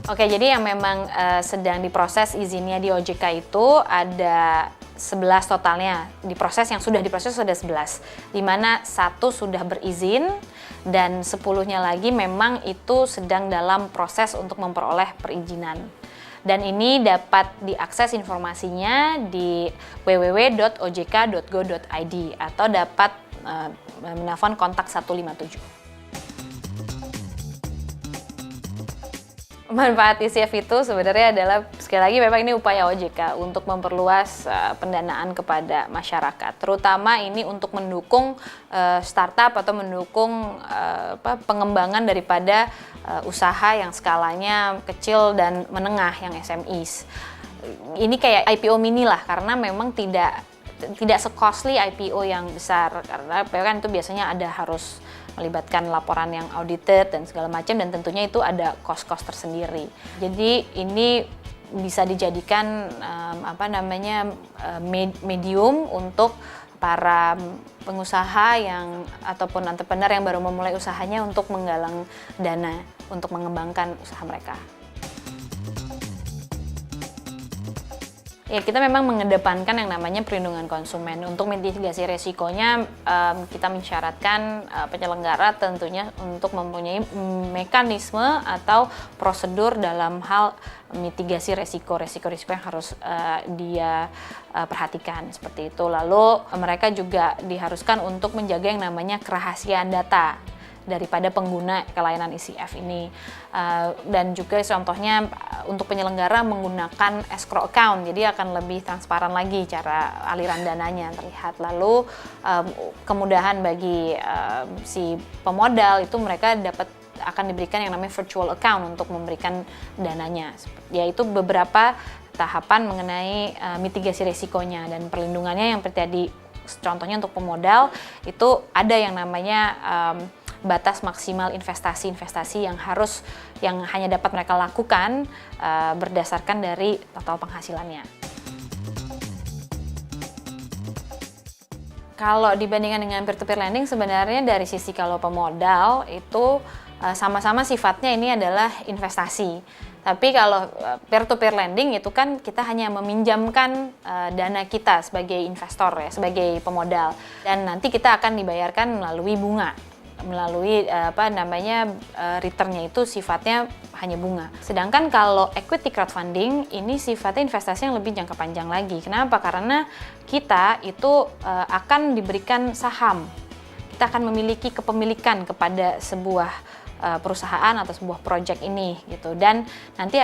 Oke, jadi yang memang sedang diproses izinnya di OJK itu ada 11 totalnya. Yang sudah diproses sudah 11, di mana 1 sudah berizin dan 10-nya lagi memang itu sedang dalam proses untuk memperoleh perizinan. Dan ini dapat diakses informasinya di www.ojk.go.id atau dapat menelpon kontak 157. Manfaat ICF itu sebenarnya adalah, sekali lagi memang ini upaya OJK untuk memperluas pendanaan kepada masyarakat, terutama ini untuk mendukung startup atau mendukung pengembangan daripada usaha yang skalanya kecil dan menengah, yang SMEs. Ini kayak IPO mini lah, karena memang tidak se-costly IPO yang besar, karena kan itu biasanya ada harus melibatkan laporan yang audited dan segala macam, dan tentunya itu ada cost-cost tersendiri. Jadi ini bisa dijadikan medium untuk para pengusaha ataupun entrepreneur yang baru memulai usahanya untuk menggalang dana untuk mengembangkan usaha mereka. Ya, kita memang mengedepankan yang namanya perlindungan konsumen. Untuk mitigasi resikonya, kita mensyaratkan penyelenggara tentunya untuk mempunyai mekanisme atau prosedur dalam hal mitigasi resiko yang harus dia perhatikan, seperti itu. Lalu mereka juga diharuskan untuk menjaga yang namanya kerahasiaan data daripada pengguna layanan ICF ini, dan juga contohnya untuk penyelenggara menggunakan escrow account, jadi akan lebih transparan lagi cara aliran dananya terlihat. Lalu kemudahan bagi si pemodal itu, mereka akan diberikan yang namanya virtual account untuk memberikan dananya, yaitu beberapa tahapan mengenai mitigasi risikonya dan perlindungannya yang terjadi. Contohnya untuk pemodal itu ada yang namanya batas maksimal investasi yang hanya dapat mereka lakukan berdasarkan dari total penghasilannya. Kalau dibandingkan dengan peer-to-peer lending, sebenarnya dari sisi kalau pemodal itu sama-sama sifatnya ini adalah investasi. Tapi kalau peer-to-peer lending itu kan kita hanya meminjamkan dana kita sebagai investor, ya, sebagai pemodal, dan nanti kita akan dibayarkan melalui bunga, melalui returnnya itu sifatnya hanya bunga. Sedangkan kalau equity crowdfunding ini sifatnya investasi yang lebih jangka panjang lagi. Kenapa? Karena kita itu akan diberikan saham. Kita akan memiliki kepemilikan kepada sebuah perusahaan atau sebuah proyek ini gitu. Dan nanti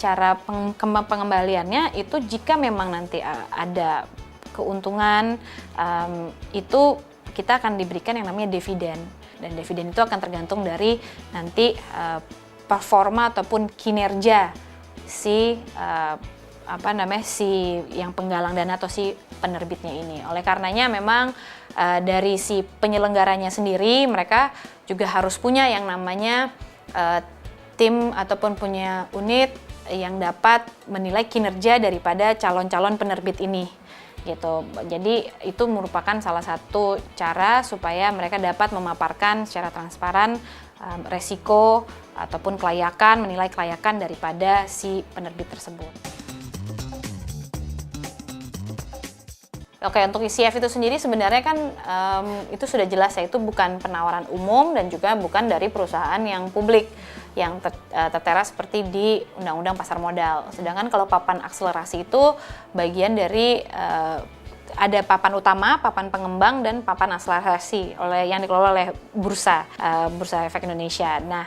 cara pengembaliannya itu jika memang nanti ada keuntungan, itu kita akan diberikan yang namanya dividen. Dan dividen itu akan tergantung dari nanti performa ataupun kinerja si yang penggalang dana atau si penerbitnya ini. Oleh karenanya memang dari si penyelenggaranya sendiri, mereka juga harus punya yang namanya tim ataupun punya unit yang dapat menilai kinerja daripada calon-calon penerbit ini. Gitu. Jadi itu merupakan salah satu cara supaya mereka dapat memaparkan secara transparan resiko ataupun menilai kelayakan daripada si penerbit tersebut. Oke, untuk ICF itu sendiri sebenarnya kan itu sudah jelas ya, itu bukan penawaran umum dan juga bukan dari perusahaan yang publik yang tertera seperti di Undang-Undang Pasar Modal. Sedangkan kalau papan akselerasi itu bagian dari ada papan utama, papan pengembang, dan papan akselerasi yang dikelola oleh Bursa Efek Indonesia. Nah,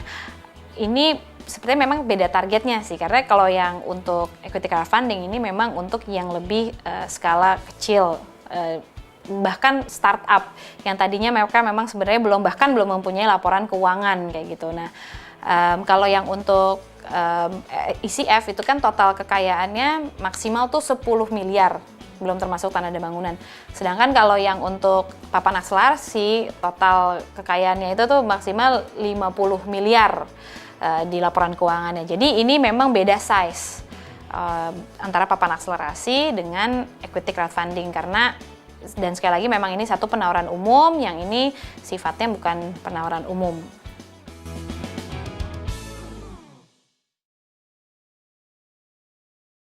ini sepertinya memang beda targetnya sih, karena kalau yang untuk equity crowdfunding ini memang untuk yang lebih skala kecil, bahkan startup yang tadinya mereka memang sebenarnya belum mempunyai laporan keuangan kayak gitu. Nah, kalau yang untuk ICF itu kan total kekayaannya maksimal tuh 10 miliar, belum termasuk tanah dan bangunan. Sedangkan kalau yang untuk papan akselerasi, total kekayaannya itu tuh maksimal 50 miliar di laporan keuangannya. Jadi ini memang beda size antara papan akselerasi dengan equity crowdfunding, karena, dan sekali lagi memang ini satu penawaran umum, yang ini sifatnya bukan penawaran umum.